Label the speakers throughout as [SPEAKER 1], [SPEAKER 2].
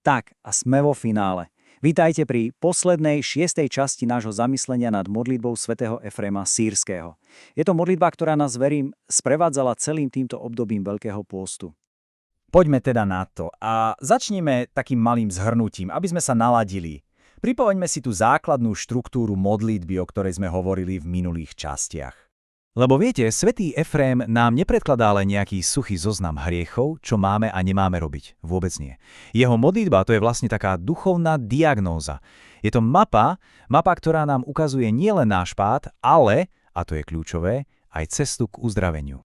[SPEAKER 1] Tak, a sme vo finále. Vítajte pri poslednej 6. časti nášho zamyslenia nad modlitbou svätého Efréma Sýrskeho. Je to modlitba, ktorá nás, verím, sprevádzala celým týmto obdobím Veľkého pôstu. Poďme teda na to a začneme takým malým zhrnutím, aby sme sa naladili. Pripomeňme si tú základnú štruktúru modlitby, o ktorej sme hovorili v minulých častiach. Lebo viete, svätý Efrém nám nepredkladá len nejaký suchý zoznam hriechov, čo máme a nemáme robiť. Vôbec nie. Jeho modlitba to je vlastne taká duchovná diagnóza. Je to mapa, ktorá nám ukazuje nielen náš pád, ale, a to je kľúčové, aj cestu k uzdraveniu.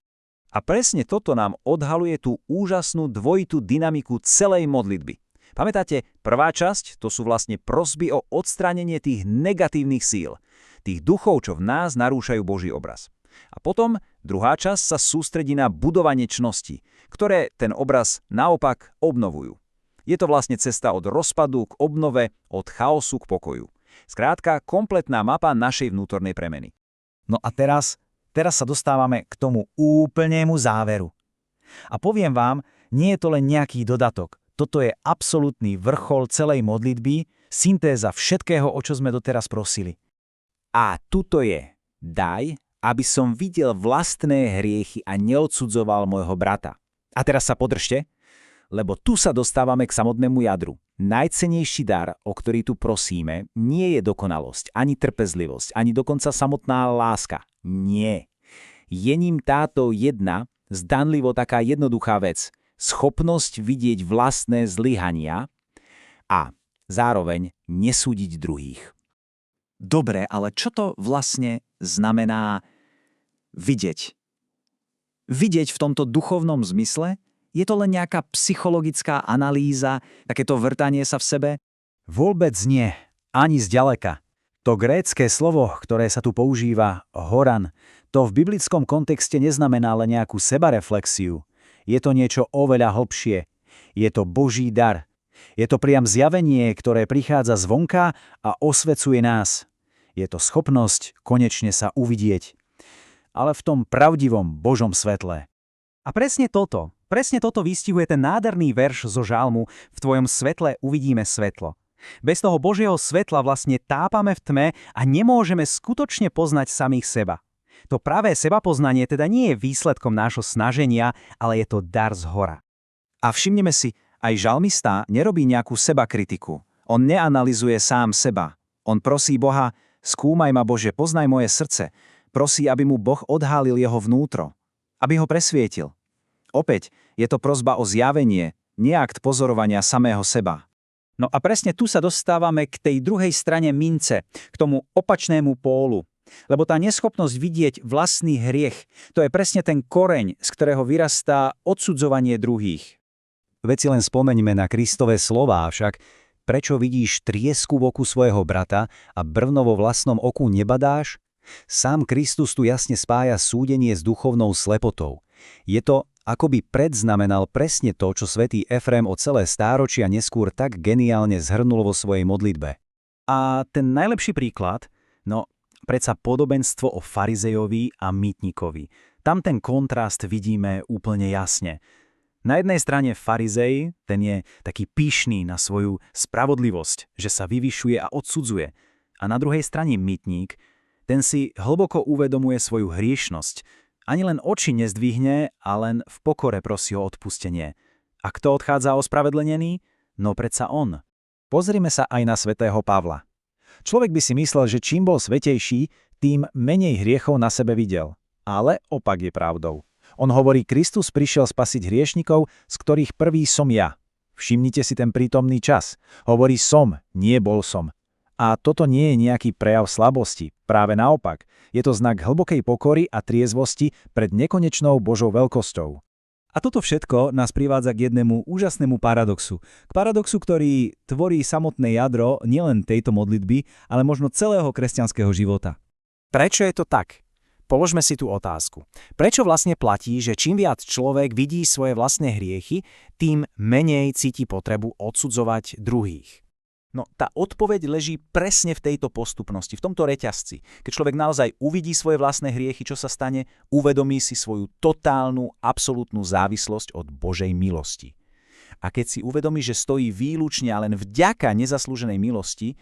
[SPEAKER 1] A presne toto nám odhaluje tú úžasnú dvojitú dynamiku celej modlitby. Pamätáte, prvá časť, to sú vlastne prosby o odstránenie tých negatívnych síl, tých duchov, čo v nás narúšajú Boží obraz. A potom druhá časť sa sústredí na budovanie čnosti, ktoré ten obraz naopak obnovujú. Je to vlastne cesta od rozpadu k obnove, od chaosu k pokoju. Skrátka, kompletná mapa našej vnútornej premeny. No a teraz sa dostávame k tomu úplnému záveru. A poviem vám, nie je to len nejaký dodatok. Toto je absolútny vrchol celej modlitby, syntéza všetkého, o čo sme doteraz prosili. A tuto je. Daj, aby som videl vlastné hriechy a neodsudzoval môjho brata. A teraz sa podržte, lebo tu sa dostávame k samotnému jadru. Najcennejší dar, o ktorý tu prosíme, nie je dokonalosť, ani trpezlivosť, ani dokonca samotná láska. Nie. Je ním táto jedna, zdanlivo taká jednoduchá vec, schopnosť vidieť vlastné zlyhania a zároveň nesúdiť druhých. Dobre, ale čo to vlastne znamená vidieť? Vidieť v tomto duchovnom zmysle? Je to len nejaká psychologická analýza, takéto vrtanie sa v sebe? Vôbec nie, ani zďaleka. To grécke slovo, ktoré sa tu používa, horan, to v biblickom kontexte neznamená len nejakú sebareflexiu. Je to niečo oveľa hlbšie. Je to Boží dar. Je to priam zjavenie, ktoré prichádza zvonka a osvecuje nás. Je to schopnosť konečne sa uvidieť. Ale v tom pravdivom Božom svetle. A presne toto vystihuje ten nádherný verš zo žalmu v tvojom svetle uvidíme svetlo. Bez toho Božieho svetla vlastne tápame v tme a nemôžeme skutočne poznať samých seba. To pravé sebapoznanie teda nie je výsledkom nášho snaženia, ale je to dar zhora. A všimneme si, aj žalmista nerobí nejakú sebakritiku. On neanalizuje sám seba. On prosí Boha: skúmaj ma, Bože, poznaj moje srdce. Prosí, aby mu Boh odhalil jeho vnútro. Aby ho presvietil. Opäť, je to prosba o zjavenie, nie akt pozorovania samého seba. No a presne tu sa dostávame k tej druhej strane mince, k tomu opačnému pólu. Lebo tá neschopnosť vidieť vlastný hriech, to je presne ten koreň, z ktorého vyrastá odsudzovanie druhých. Veď si len spomeňme na Kristove slová, však prečo vidíš triesku v oku svojho brata a brvno vo vlastnom oku nebadáš? Sám Kristus tu jasne spája súdenie s duchovnou slepotou. Je to, ako by predznamenal presne to, čo svätý Efrém o celé stáročia neskôr tak geniálne zhrnul vo svojej modlitbe. A ten najlepší príklad, predsa podobenstvo o farizejovi a mýtnikovi. Tam ten kontrast vidíme úplne jasne. Na jednej strane farizej, ten je taký pyšný na svoju spravodlivosť, že sa vyvyšuje a odsudzuje. A na druhej strane mýtnik, ten si hlboko uvedomuje svoju hriešnosť. Ani len oči nezdvihne a len v pokore prosí o odpustenie. A kto odchádza ospravedlenený? No predsa on. Pozrime sa aj na svätého Pavla. Človek by si myslel, že čím bol svätejší, tým menej hriechov na sebe videl. Ale opak je pravdou. On hovorí, Kristus prišiel spasiť hriešnikov, z ktorých prvý som ja. Všimnite si ten prítomný čas. Hovorí som, nie bol som. A toto nie je nejaký prejav slabosti. Práve naopak. Je to znak hlbokej pokory a triezvosti pred nekonečnou Božou veľkosťou. A toto všetko nás privádza k jednému úžasnému paradoxu. K paradoxu, ktorý tvorí samotné jadro nielen tejto modlitby, ale možno celého kresťanského života. Prečo je to tak? Položme si tú otázku. Prečo vlastne platí, že čím viac človek vidí svoje vlastné hriechy, tým menej cíti potrebu odsudzovať druhých? No, tá odpoveď leží presne v tejto postupnosti, v tomto reťazci. Keď človek naozaj uvidí svoje vlastné hriechy, čo sa stane, uvedomí si svoju totálnu, absolútnu závislosť od Božej milosti.
[SPEAKER 2] A keď si uvedomí, že stojí výlučne a len vďaka nezaslúženej milosti,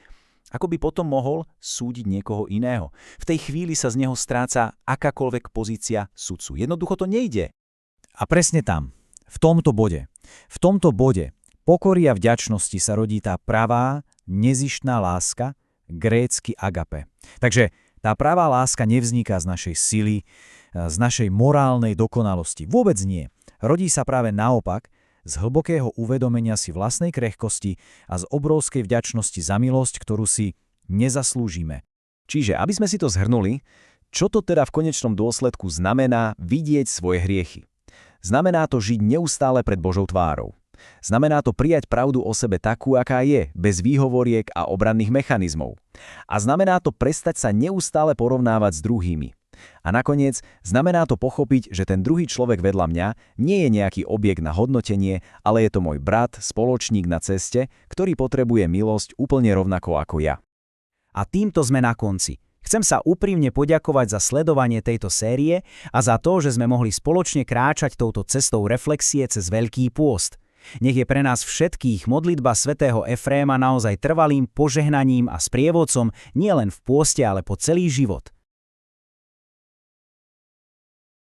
[SPEAKER 2] ako by potom mohol súdiť niekoho iného? V tej chvíli sa z neho stráca akákoľvek pozícia sudcu. Jednoducho to nejde.
[SPEAKER 1] A presne tam, v tomto bode pokory a vďačnosti sa rodí tá pravá, nezištná láska, grécky agape. Takže tá pravá láska nevzniká z našej sily, z našej morálnej dokonalosti. Vôbec nie. Rodí sa práve naopak z hlbokého uvedomenia si vlastnej krehkosti a z obrovskej vďačnosti za milosť, ktorú si nezaslúžime.
[SPEAKER 2] Čiže, aby sme si to zhrnuli, čo to teda v konečnom dôsledku znamená vidieť svoje hriechy? Znamená to žiť neustále pred Božou tvárou. Znamená to prijať pravdu o sebe takú, aká je, bez výhovoriek a obranných mechanizmov. A znamená to prestať sa neustále porovnávať s druhými. A nakoniec znamená to pochopiť, že ten druhý človek vedľa mňa nie je nejaký objekt na hodnotenie, ale je to môj brat, spoločník na ceste, ktorý potrebuje milosť úplne rovnako ako ja.
[SPEAKER 1] A týmto sme na konci. Chcem sa úprimne poďakovať za sledovanie tejto série a za to, že sme mohli spoločne kráčať touto cestou reflexie cez Veľký pôst. Nech je pre nás všetkých modlitba svätého Efréma naozaj trvalým požehnaním a sprievodcom nielen v pôste, ale po celý život.